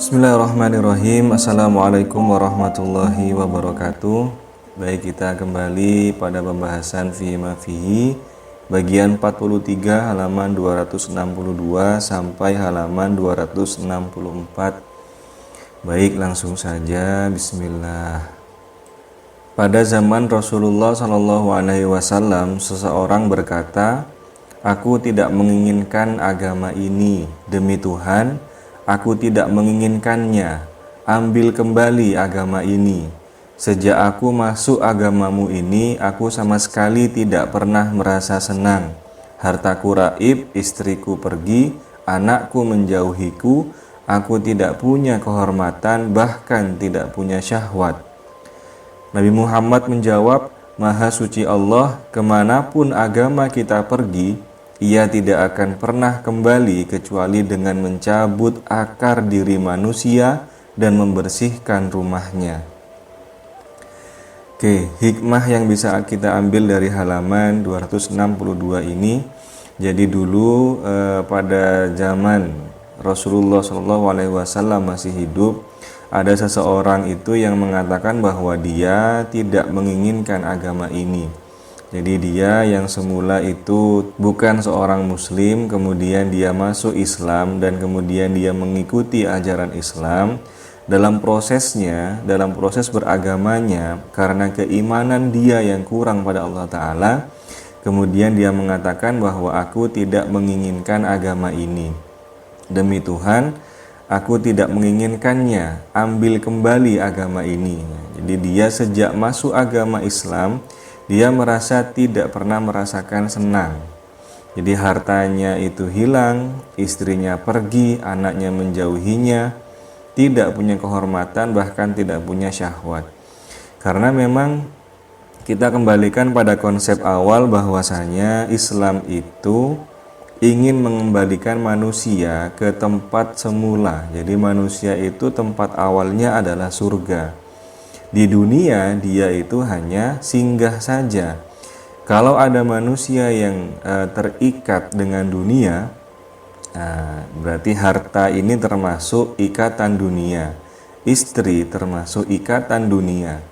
Bismillahirrahmanirrahim. Assalamualaikum warahmatullahi wabarakatuh. Baik, kita kembali pada pembahasan Fihi ma Fihi bagian 43 halaman 262 sampai halaman 264. Baik, langsung saja. Bismillah. Pada zaman Rasulullah SAW, seseorang berkata, "Aku tidak menginginkan agama ini. Demi Tuhan, aku tidak menginginkannya. Ambil kembali agama ini. Sejak aku masuk agamamu ini, aku sama sekali tidak pernah merasa senang. Hartaku raib, istriku pergi, anakku menjauhiku. Aku tidak punya kehormatan, bahkan tidak punya syahwat." Nabi Muhammad menjawab, "Maha suci Allah, kemanapun agama kita pergi, ia tidak akan pernah kembali kecuali dengan mencabut akar diri manusia dan membersihkan rumahnya." Oke, hikmah yang bisa kita ambil dari halaman 262 ini. Jadi dulu pada zaman Rasulullah SAW masih hidup, ada seseorang itu yang mengatakan bahwa dia tidak menginginkan agama ini. Jadi dia yang semula itu bukan seorang muslim, kemudian dia masuk Islam dan kemudian dia mengikuti ajaran Islam. Dalam prosesnya, dalam proses beragamanya, karena keimanan dia yang kurang pada Allah Ta'ala, kemudian dia mengatakan bahwa aku tidak menginginkan agama ini. Demi Tuhan, aku tidak menginginkannya. Ambil kembali agama ini. Jadi dia sejak masuk agama Islam, dia merasa tidak pernah merasakan senang. Jadi hartanya itu hilang, istrinya pergi, anaknya menjauhinya, tidak punya kehormatan, bahkan tidak punya syahwat. Karena memang kita kembalikan pada konsep awal bahwasanya Islam itu ingin mengembalikan manusia ke tempat semula. Jadi manusia itu tempat awalnya adalah surga. Di dunia dia itu hanya singgah saja. Kalau ada manusia yang terikat dengan dunia, berarti harta ini termasuk ikatan dunia, istri termasuk ikatan dunia,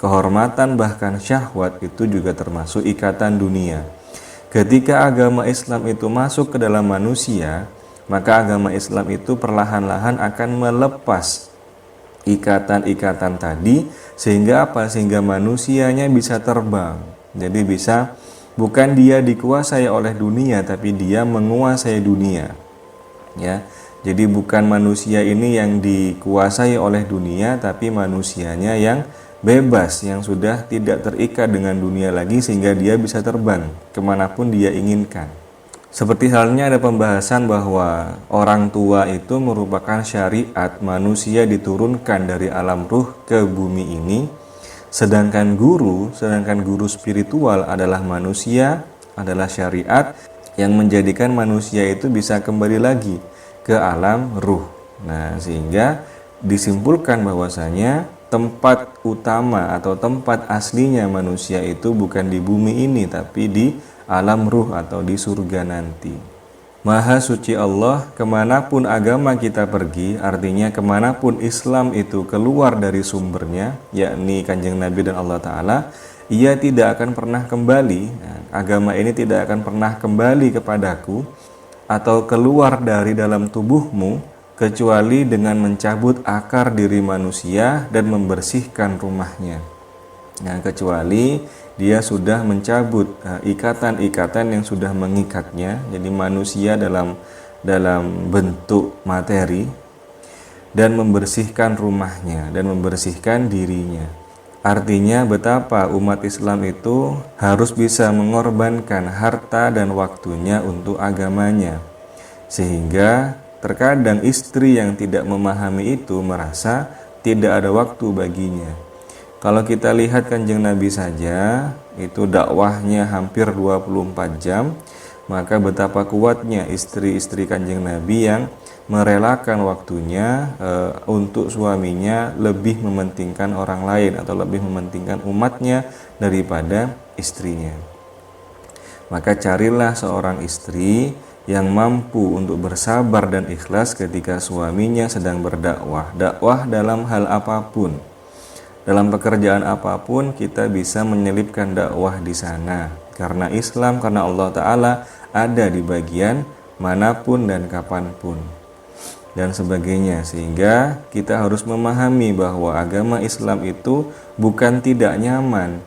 kehormatan bahkan syahwat itu juga termasuk ikatan dunia. Ketika agama Islam itu masuk ke dalam manusia, maka agama Islam itu perlahan-lahan akan melepas ikatan-ikatan tadi, sehingga apa? Sehingga manusianya bisa terbang. Jadi bisa, bukan dia dikuasai oleh dunia, tapi dia menguasai dunia. Ya. Jadi bukan manusia ini yang dikuasai oleh dunia, tapi manusianya yang bebas, yang sudah tidak terikat dengan dunia lagi, sehingga dia bisa terbang kemanapun dia inginkan. Seperti halnya ada pembahasan bahwa orang tua itu merupakan syariat manusia diturunkan dari alam ruh ke bumi ini, sedangkan guru spiritual adalah manusia, adalah syariat yang menjadikan manusia itu bisa kembali lagi ke alam ruh. Nah, sehingga disimpulkan bahwasanya tempat utama atau tempat aslinya manusia itu bukan di bumi ini, tapi di alam ruh atau di surga nanti. Maha suci Allah, kemanapun agama kita pergi, artinya kemanapun Islam itu keluar dari sumbernya, yakni Kanjeng Nabi dan Allah Ta'ala, ia tidak akan pernah kembali, agama ini tidak akan pernah kembali kepadaku atau keluar dari dalam tubuhmu, kecuali dengan mencabut akar diri manusia dan membersihkan rumahnya. Nah, kecuali dia sudah mencabut ikatan-ikatan yang sudah mengikatnya, jadi manusia dalam bentuk materi, dan membersihkan rumahnya dan membersihkan dirinya. Artinya betapa umat Islam itu harus bisa mengorbankan harta dan waktunya untuk agamanya, sehingga terkadang istri yang tidak memahami itu merasa tidak ada waktu baginya. Kalau kita lihat Kanjeng Nabi saja, itu dakwahnya hampir 24 jam, maka betapa kuatnya istri-istri Kanjeng Nabi yang merelakan waktunya untuk suaminya, lebih mementingkan orang lain atau lebih mementingkan umatnya daripada istrinya. Maka carilah seorang istri yang mampu untuk bersabar dan ikhlas ketika suaminya sedang berdakwah. Dakwah dalam hal apapun. Dalam pekerjaan apapun kita bisa menyelipkan dakwah di sana. Karena Islam, karena Allah Ta'ala ada di bagian manapun dan kapanpun. Dan sebagainya. Sehingga kita harus memahami bahwa agama Islam itu bukan tidak nyaman.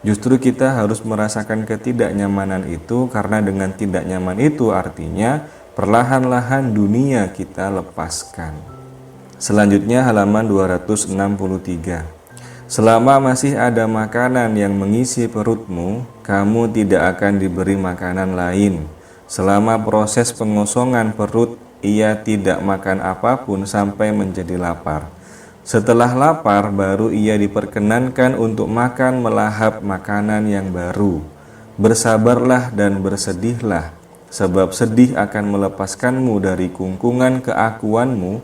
Justru kita harus merasakan ketidaknyamanan itu, karena dengan tidak nyaman itu artinya perlahan-lahan dunia kita lepaskan. Selanjutnya halaman 263. Selama masih ada makanan yang mengisi perutmu, kamu tidak akan diberi makanan lain. Selama proses pengosongan perut, ia tidak makan apapun sampai menjadi lapar. Setelah lapar, baru ia diperkenankan untuk makan melahap makanan yang baru. Bersabarlah dan bersedihlah, sebab sedih akan melepaskanmu dari kungkungan keakuanmu.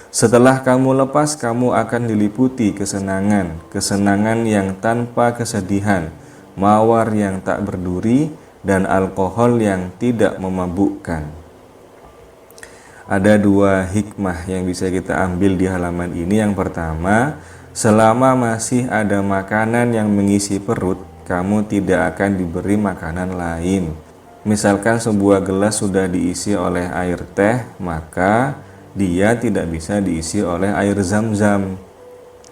Setelah kamu lepas, kamu akan diliputi kesenangan, kesenangan yang tanpa kesedihan, mawar yang tak berduri, dan alkohol yang tidak memabukkan. Ada dua hikmah yang bisa kita ambil di halaman ini. Yang pertama, selama masih ada makanan yang mengisi perut, kamu tidak akan diberi makanan lain. Misalkan sebuah gelas sudah diisi oleh air teh, maka dia tidak bisa diisi oleh air zam-zam.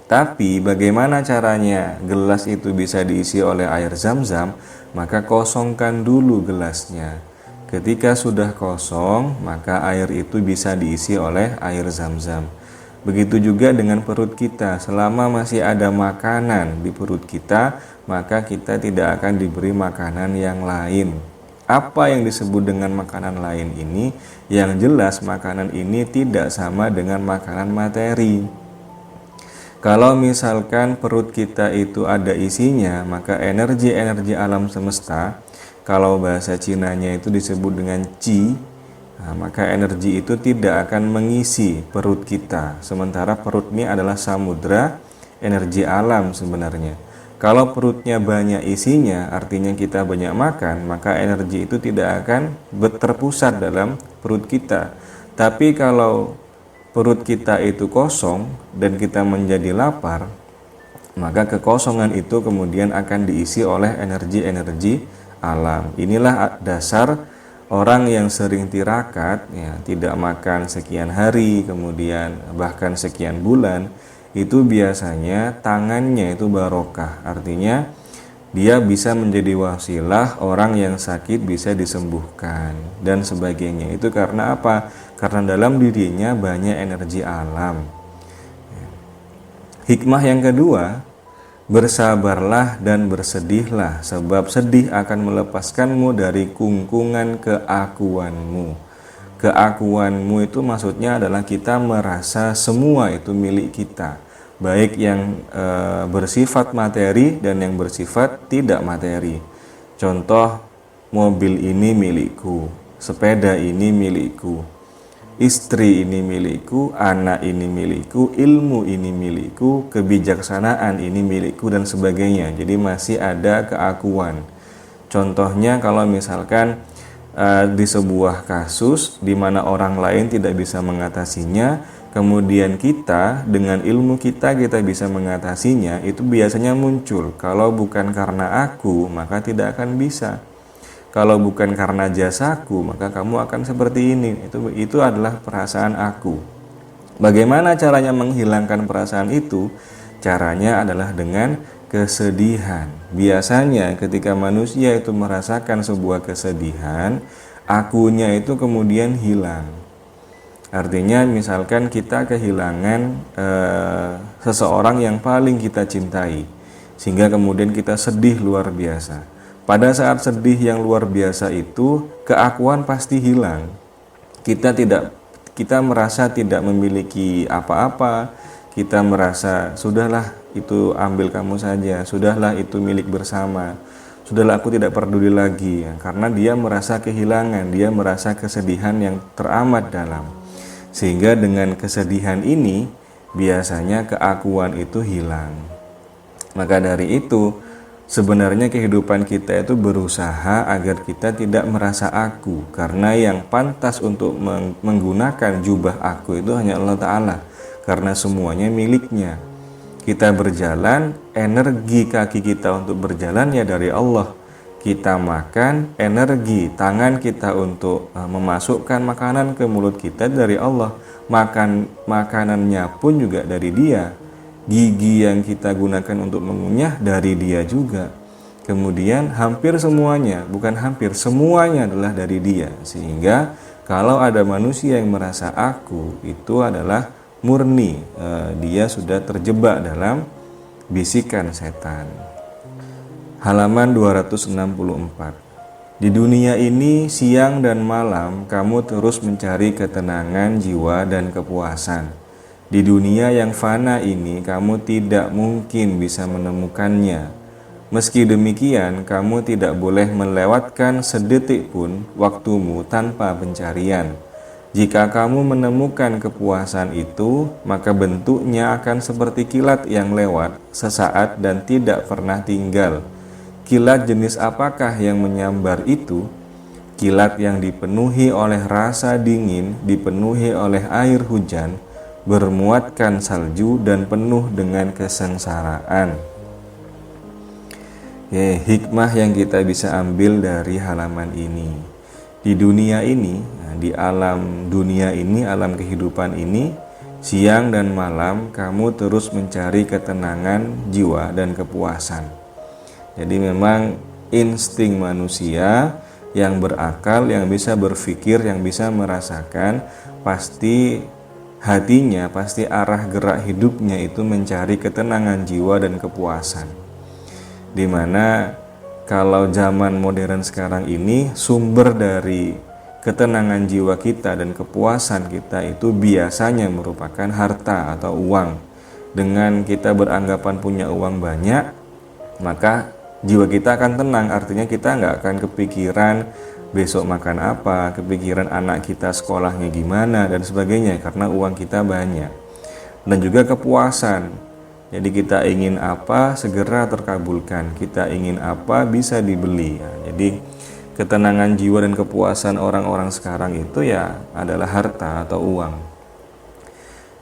Tapi bagaimana caranya gelas itu bisa diisi oleh air zam-zam? Maka kosongkan dulu gelasnya. Ketika sudah kosong, maka air itu bisa diisi oleh air zam-zam. Begitu juga dengan perut kita. Selama masih ada makanan di perut kita, maka kita tidak akan diberi makanan yang lain. Apa yang disebut dengan makanan lain ini? Yang jelas makanan ini tidak sama dengan makanan materi. Kalau misalkan perut kita itu ada isinya, maka energi-energi alam semesta, kalau bahasa Cinanya itu disebut dengan qi, maka energi itu tidak akan mengisi perut kita. Sementara perut ini adalah samudra energi alam sebenarnya. Kalau perutnya banyak isinya, artinya kita banyak makan, maka energi itu tidak akan terpusat dalam perut kita. Tapi kalau perut kita itu kosong dan kita menjadi lapar, maka kekosongan itu kemudian akan diisi oleh energi-energi alam. Inilah dasar orang yang sering tirakat, ya, tidak makan sekian hari, kemudian bahkan sekian bulan, itu biasanya tangannya itu barokah. Artinya dia bisa menjadi wasilah orang yang sakit bisa disembuhkan dan sebagainya. Itu karena apa? Karena dalam dirinya banyak energi alam. Hikmah yang kedua, bersabarlah dan bersedihlah, sebab sedih akan melepaskanmu dari kungkungan keakuanmu. Keakuanmu itu maksudnya adalah kita merasa semua itu milik kita, baik yang bersifat materi dan yang bersifat tidak materi. Contoh, mobil ini milikku, sepeda ini milikku, istri ini milikku, anak ini milikku, ilmu ini milikku, kebijaksanaan ini milikku, dan sebagainya. Jadi masih ada keakuan. Contohnya kalau misalkan di sebuah kasus di mana orang lain tidak bisa mengatasinya, kemudian kita dengan ilmu kita bisa mengatasinya, itu biasanya muncul, kalau bukan karena aku maka tidak akan bisa. Kalau bukan karena jasaku, maka kamu akan seperti ini. Itu adalah perasaan aku. Bagaimana caranya menghilangkan perasaan itu? Caranya adalah dengan kesedihan. Biasanya ketika manusia itu merasakan sebuah kesedihan, akunya itu kemudian hilang. Artinya misalkan kita kehilangan seseorang yang paling kita cintai, sehingga kemudian kita sedih luar biasa. Pada saat sedih yang luar biasa itu, keakuan pasti hilang. Kita merasa tidak memiliki apa-apa. Kita merasa sudahlah itu ambil kamu saja, sudahlah itu milik bersama, sudahlah aku tidak peduli lagi, ya. Karena dia merasa kehilangan, dia merasa kesedihan yang teramat dalam. Sehingga dengan kesedihan ini biasanya keakuan itu hilang. Maka dari itu Sebenarnya kehidupan kita itu berusaha agar kita tidak merasa aku, karena yang pantas untuk menggunakan jubah aku itu hanya Allah Ta'ala, karena semuanya miliknya. Kita berjalan, energi kaki kita untuk berjalan ya dari Allah. Kita makan, energi tangan kita untuk memasukkan makanan ke mulut kita dari Allah. Makanannya pun juga dari Dia. Gigi yang kita gunakan untuk mengunyah dari Dia juga. Kemudian hampir semuanya, bukan hampir, semuanya adalah dari Dia. Sehingga kalau ada manusia yang merasa aku, itu adalah murni dia sudah terjebak dalam bisikan setan. Halaman 264. Di dunia ini siang dan malam kamu terus mencari ketenangan jiwa dan kepuasan. Di dunia yang fana ini kamu tidak mungkin bisa menemukannya. Meski demikian, kamu tidak boleh melewatkan sedetik pun waktumu tanpa pencarian. Jika kamu menemukan kepuasan itu, maka bentuknya akan seperti kilat yang lewat sesaat dan tidak pernah tinggal. Kilat jenis apakah yang menyambar itu? Kilat yang dipenuhi oleh rasa dingin, dipenuhi oleh air hujan, bermuatkan salju dan penuh dengan kesengsaraan. Hikmah yang kita bisa ambil dari halaman ini. Di dunia ini, di alam dunia ini, alam kehidupan ini, siang dan malam kamu terus mencari ketenangan jiwa dan kepuasan. Jadi memang insting manusia yang berakal, yang bisa berpikir, yang bisa merasakan, pasti hatinya, pasti arah gerak hidupnya itu mencari ketenangan jiwa dan kepuasan. Dimana kalau zaman modern sekarang ini, sumber dari ketenangan jiwa kita dan kepuasan kita itu biasanya merupakan harta atau uang. Dengan kita beranggapan punya uang banyak, maka jiwa kita akan tenang. Artinya kita nggak akan kepikiran besok makan apa, kepikiran anak kita sekolahnya gimana dan sebagainya, karena uang kita banyak. Dan juga kepuasan. Jadi kita ingin apa segera terkabulkan, kita ingin apa bisa dibeli. Jadi ketenangan jiwa dan kepuasan orang-orang sekarang itu ya adalah harta atau uang.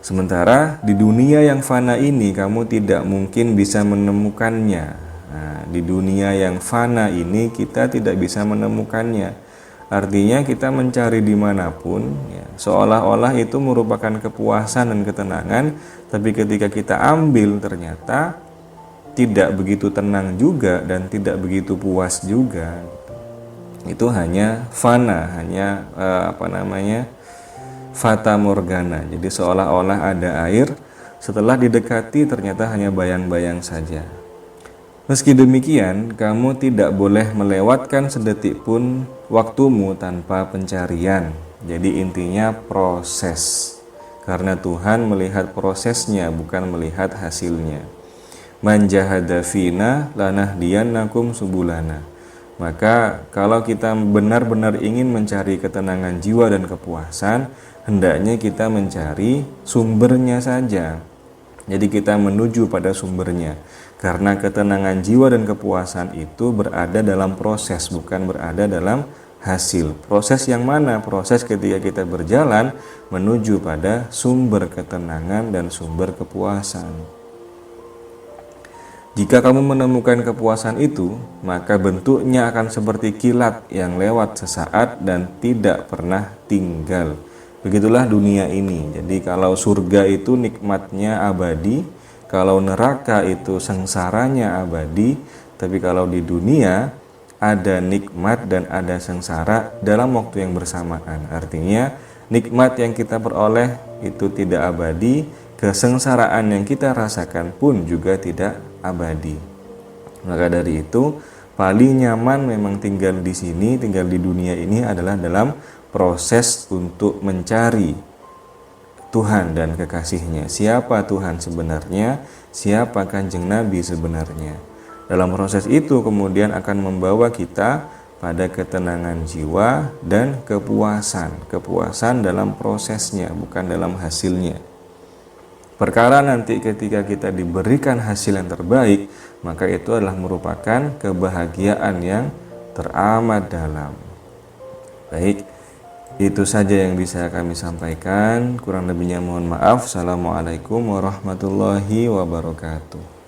Sementara di dunia yang fana ini kamu tidak mungkin bisa menemukannya. Nah, di dunia yang fana ini kita tidak bisa menemukannya. Artinya kita mencari dimanapun, ya, seolah-olah itu merupakan kepuasan dan ketenangan, tapi ketika kita ambil ternyata tidak begitu tenang juga dan tidak begitu puas juga. Itu hanya fana, hanya fata morgana. Jadi seolah-olah ada air, setelah didekati ternyata hanya bayang-bayang saja. Meski demikian, kamu tidak boleh melewatkan sedetik pun waktumu tanpa pencarian. Jadi intinya proses. Karena Tuhan melihat prosesnya, bukan melihat hasilnya. Man jahada fina lanahdiyannakum subulana. Maka kalau kita benar-benar ingin mencari ketenangan jiwa dan kepuasan, hendaknya kita mencari sumbernya saja. Jadi kita menuju pada sumbernya. Karena ketenangan jiwa dan kepuasan itu berada dalam proses, bukan berada dalam hasil. Proses yang mana? Proses ketika kita berjalan menuju pada sumber ketenangan dan sumber kepuasan. Jika kamu menemukan kepuasan itu, maka bentuknya akan seperti kilat yang lewat sesaat dan tidak pernah tinggal. Begitulah dunia ini. Jadi kalau surga itu nikmatnya abadi, kalau neraka itu sengsaranya abadi, tapi kalau di dunia ada nikmat dan ada sengsara dalam waktu yang bersamaan. Artinya nikmat yang kita peroleh itu tidak abadi, kesengsaraan yang kita rasakan pun juga tidak abadi. Maka dari itu paling nyaman memang tinggal di sini, tinggal di dunia ini adalah dalam proses untuk mencari Tuhan dan kekasihnya. Siapa Tuhan sebenarnya? Siapa Kanjeng Nabi sebenarnya? Dalam proses itu kemudian akan membawa kita pada ketenangan jiwa dan kepuasan. Kepuasan dalam prosesnya, bukan dalam hasilnya. perkara nanti ketika kita diberikan hasil yang terbaik, maka itu adalah merupakan kebahagiaan yang teramat dalam. Baik, itu saja yang bisa kami sampaikan. Kurang lebihnya mohon maaf. Assalamualaikum warahmatullahi wabarakatuh.